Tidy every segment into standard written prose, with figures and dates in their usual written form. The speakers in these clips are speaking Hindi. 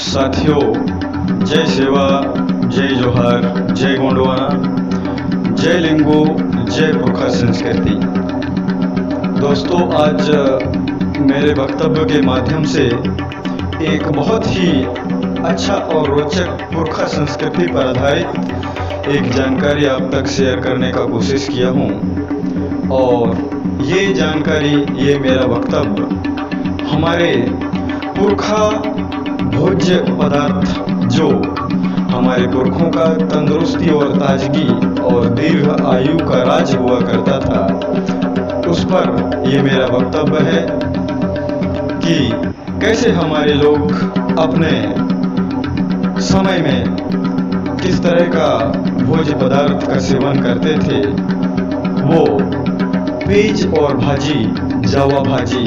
साथियों, जय सेवा, जय जोहार, जय गोंडवाना, जय लिंगो, जय पुरखा संस्कृति। दोस्तों, आज मेरे वक्तव्य के माध्यम से एक बहुत ही अच्छा और रोचक पुरखा संस्कृति पर आधारित एक जानकारी आप तक शेयर करने का कोशिश किया हूँ। और ये जानकारी, ये मेरा वक्तव्य हमारे पुरखा भोज्य पदार्थ जो हमारे पुरखों का तंदुरुस्ती और ताजगी और दीर्घ आयु का राज हुआ करता था, उस पर ये मेरा वक्तव्य है कि कैसे हमारे लोग अपने समय में किस तरह का भोज्य पदार्थ का सेवन करते थे। वो पेज और भाजी, जावा भाजी।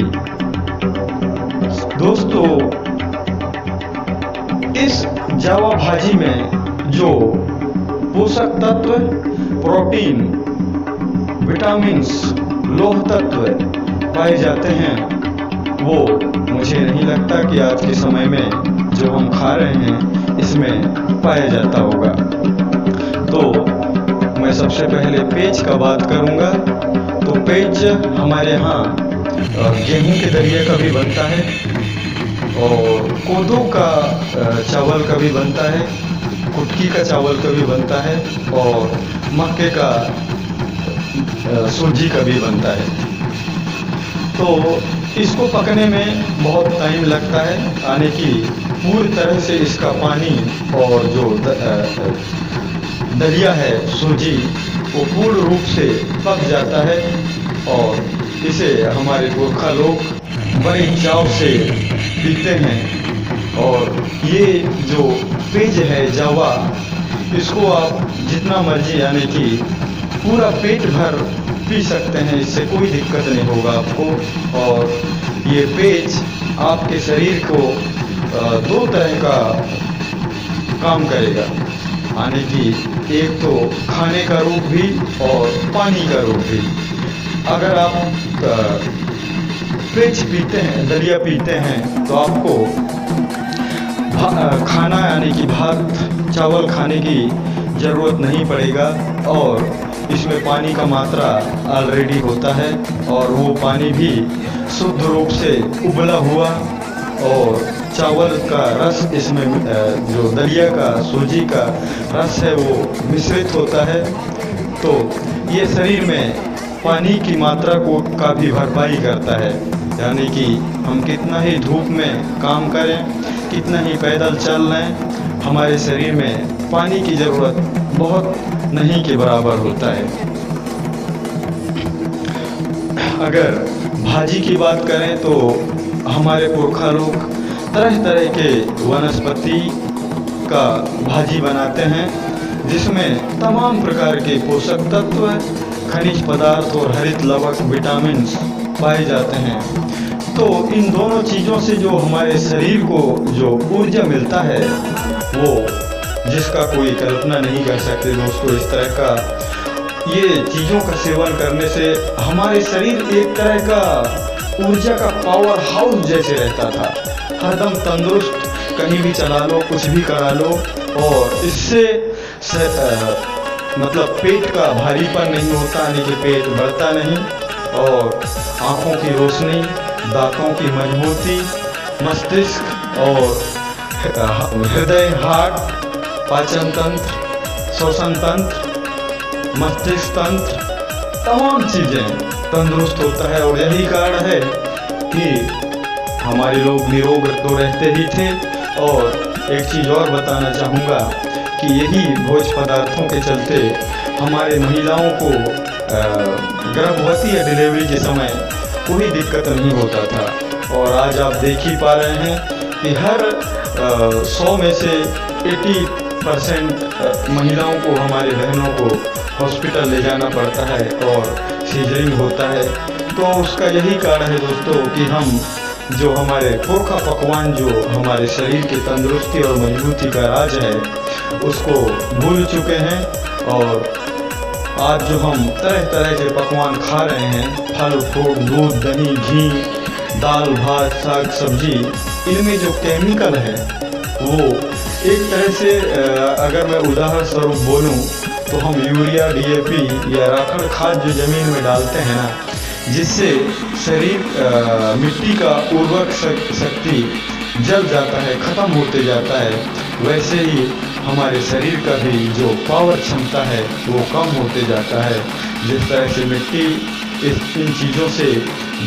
दोस्तों, इस जावा भाजी में जो पोषक तत्व, प्रोटीन, विटामिन्स, लौह तत्व पाए जाते हैं, वो मुझे नहीं लगता कि आज के समय में जो हम खा रहे हैं इसमें पाया जाता होगा। तो मैं सबसे पहले पेज का बात करूंगा। तो पेज हमारे यहाँ गेहूं के दलिया का भी बनता है और कोदो का चावल का भी बनता है, कुटकी का चावल का भी बनता है और मक्के का सूजी का भी बनता है। तो इसको पकने में बहुत टाइम लगता है, यानी कि पूरी तरह से इसका पानी और जो दलिया है, सूजी, वो पूर्ण रूप से पक जाता है और इसे हमारे पुरखा लोग बड़े चाव से पीते हैं। और ये जो पेज है जावा, इसको आप जितना मर्जी, यानी कि पूरा पेट भर पी सकते हैं, इससे कोई दिक्कत नहीं होगा आपको। और ये पेज आपके शरीर को दो तरह का काम करेगा, यानी कि एक तो खाने का रूप भी और पानी का रूप भी। अगर आप पेज पीते हैं, दलिया पीते हैं, तो आपको खाना, यानी कि भात चावल खाने की ज़रूरत नहीं पड़ेगा। और इसमें पानी का मात्रा ऑलरेडी होता है और वो पानी भी शुद्ध रूप से उबला हुआ, और चावल का रस इसमें, जो दलिया का, सूजी का रस है, वो मिश्रित होता है। तो ये शरीर में पानी की मात्रा को काफ़ी भरपाई करता है, यानी कि हम कितना ही धूप में काम करें, कितना ही पैदल चल लें, हमारे शरीर में पानी की ज़रूरत बहुत नहीं के बराबर होता है। अगर भाजी की बात करें तो हमारे पुरखा लोग तरह तरह के वनस्पति का भाजी बनाते हैं, जिसमें तमाम प्रकार के पोषक तत्व, खनिज पदार्थ और हरित लवक, विटामिन्स पाए जाते हैं। तो इन दोनों चीज़ों से जो हमारे शरीर को जो ऊर्जा मिलता है, वो जिसका कोई कल्पना नहीं कर सकते दोस्तों। इस तरह का ये चीज़ों का सेवन करने से हमारे शरीर एक तरह का ऊर्जा का पावर हाउस जैसे रहता था, हरदम तंदुरुस्त, कहीं भी चला लो, कुछ भी करा लो। और इससे मतलब पेट का भारीपन नहीं होता, यानी कि पेट बढ़ता नहीं, और आँखों की रोशनी, दांतों की मजबूती, मस्तिष्क और हृदय, हार्ट, पाचन तंत्र, श्वसन तंत्र, मस्तिष्क तंत्र, तमाम चीज़ें तंदुरुस्त होता है। और यही कारण है कि हमारे लोग निरोग तो रहते ही थे। और एक चीज़ और बताना चाहूँगा कि यही भोज्य पदार्थों के चलते हमारे महिलाओं को गर्भवती या डिलीवरी के समय कोई दिक्कत नहीं होता था। और आज आप देख ही पा रहे हैं कि हर 100 में से 80% महिलाओं को, हमारी बहनों को हॉस्पिटल ले जाना पड़ता है और सीजरिंग होता है। तो उसका यही कारण है दोस्तों कि हम जो हमारे पुरखा पकवान, जो हमारे शरीर की तंदुरुस्ती और मजबूती का राज है, उसको भूल चुके हैं। और आज जो हम तरह तरह के पकवान खा रहे हैं, फल फ्रूट, दूध, दही, घी, दाल भात, साग सब्जी, इनमें जो केमिकल है वो एक तरह से अगर मैं उदाहरण स्वरूप बोलूँ तो हम यूरिया, डीएपी या राखड़ खाद जो ज़मीन में डालते हैं ना, जिससे शरीर मिट्टी का उर्वरक शक्ति जल जाता है, ख़त्म होते जाता है, वैसे ही हमारे शरीर का भी जो पावर क्षमता है वो कम होते जाता है। जिस तरह से मिट्टी इन चीज़ों से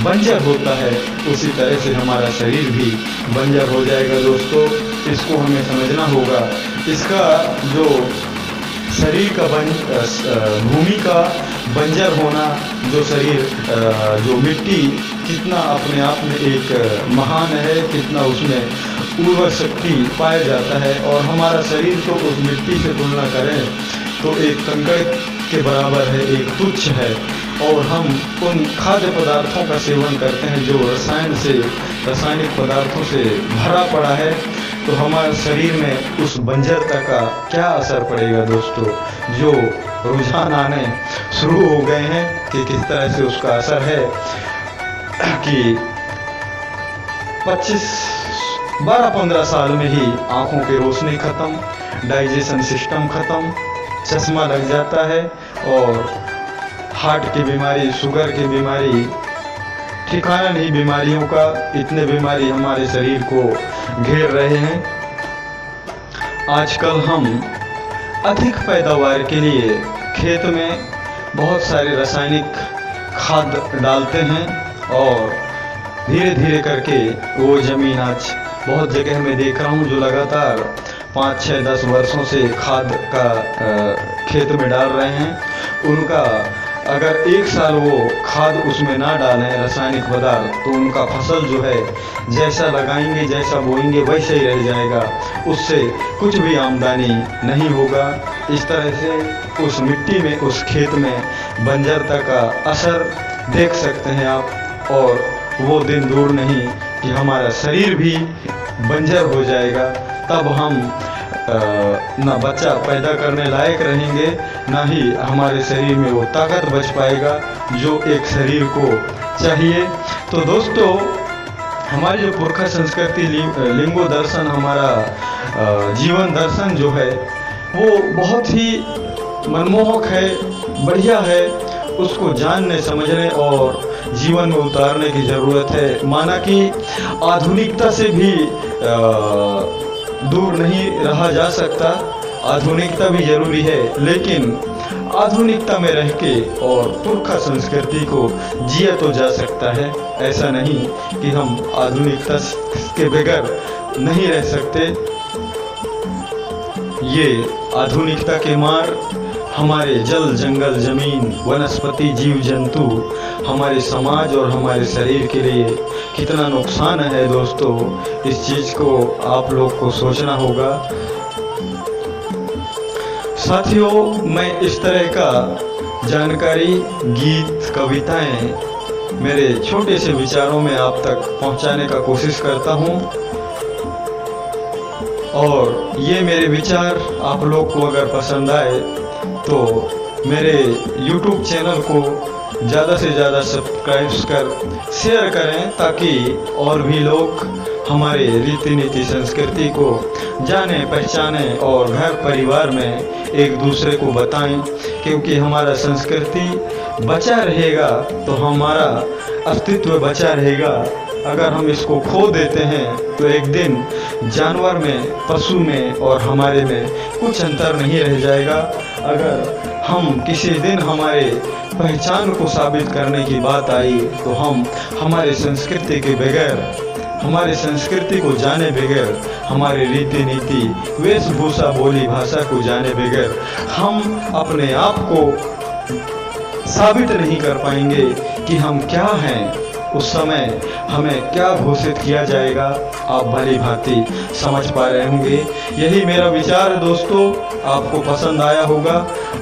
बंजर होता है, उसी तरह से हमारा शरीर भी बंजर हो जाएगा। दोस्तों, इसको हमें समझना होगा। इसका जो शरीर का भूमि का बंजर होना, जो शरीर जो मिट्टी कितना अपने आप में एक महान है, कितना उसमें उर्वर शक्ति पाया जाता है, और हमारा शरीर तो उस मिट्टी से तुलना करें तो एक कंकड़ के बराबर है, एक तुच्छ है। और हम उन खाद्य पदार्थों का सेवन करते हैं जो रासायनिक पदार्थों से भरा पड़ा है, तो हमारे शरीर में उस बंजरता का क्या असर पड़ेगा दोस्तों। जो रुझान आने शुरू हो गए हैं कि किस तरह से उसका असर है कि 12-15 साल में ही आँखों की रोशनी खत्म, डाइजेशन सिस्टम खत्म, चश्मा लग जाता है, और हार्ट की बीमारी, शुगर की बीमारी, ठिकाना नहीं बीमारियों का। इतने बीमारी हमारे शरीर को घेर रहे हैं। आजकल हम अधिक पैदावार के लिए खेत में बहुत सारे रासायनिक खाद डालते हैं, और धीरे धीरे करके वो ज़मीन आज बहुत जगह मैं देख रहा हूँ जो लगातार 5, 6, 10 वर्षों से खाद का खेत में डाल रहे हैं, उनका अगर एक साल वो खाद उसमें ना डालें रासायनिक पदार्थ, तो उनका फसल जो है जैसा लगाएंगे, जैसा बोएंगे, वैसे ही रह जाएगा, उससे कुछ भी आमदनी नहीं होगा। इस तरह से उस मिट्टी में, उस खेत में बंजरता का असर देख सकते हैं आप। और वो दिन दूर नहीं कि हमारा शरीर भी बंजर हो जाएगा, तब हम ना बच्चा पैदा करने लायक रहेंगे, ना ही हमारे शरीर में वो ताकत बच पाएगा जो एक शरीर को चाहिए। तो दोस्तों, हमारी जो पुरखा संस्कृति लिंगो दर्शन, हमारा जीवन दर्शन जो है वो बहुत ही मनमोहक है, बढ़िया है। उसको जानने, समझने और जीवन में उतारने की ज़रूरत है। माना कि आधुनिकता से भी दूर नहीं रहा जा सकता, आधुनिकता भी जरूरी है, लेकिन आधुनिकता में रह के और पुरखा संस्कृति को जिया तो जा सकता है। ऐसा नहीं कि हम आधुनिकता के बगैर नहीं रह सकते। ये आधुनिकता के मार हमारे जल, जंगल, जमीन, वनस्पति, जीव जंतु, हमारे समाज और हमारे शरीर के लिए कितना नुकसान है दोस्तों, इस चीज़ को आप लोग को सोचना होगा। साथियों, मैं इस तरह का जानकारी, गीत, कविताएं मेरे छोटे से विचारों में आप तक पहुंचाने का कोशिश करता हूं, और ये मेरे विचार आप लोग को अगर पसंद आए तो मेरे YouTube चैनल को ज़्यादा से ज़्यादा सब्सक्राइब कर शेयर करें, ताकि और भी लोग हमारे रीति नीति संस्कृति को जाने, पहचाने और घर परिवार में एक दूसरे को बताएं। क्योंकि हमारा संस्कृति बचा रहेगा तो हमारा अस्तित्व बचा रहेगा। अगर हम इसको खो देते हैं तो एक दिन जानवर में, पशु में और हमारे में कुछ अंतर नहीं रह जाएगा। अगर हम किसी दिन हमारे पहचान को साबित करने की बात आई तो हम हमारे संस्कृति के बगैर, हमारी संस्कृति को जाने बगैर, हमारे रीति नीति, वेशभूषा, बोली भाषा को जाने बगैर हम अपने आप को साबित नहीं कर पाएंगे कि हम क्या हैं। उस समय हमें क्या घोषित किया जाएगा, आप भली भांति समझ पा रहे होंगे। यही मेरा विचार है दोस्तों, आपको पसंद आया होगा।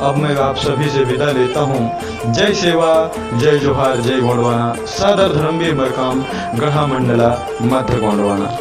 अब मैं आप सभी से विदा लेता हूँ। जय सेवा, जय जोहार, जय गोंडवाना। सादर धर्मवीर मरकाम, गढ़ा मंडला, मध्य गोंडवाना।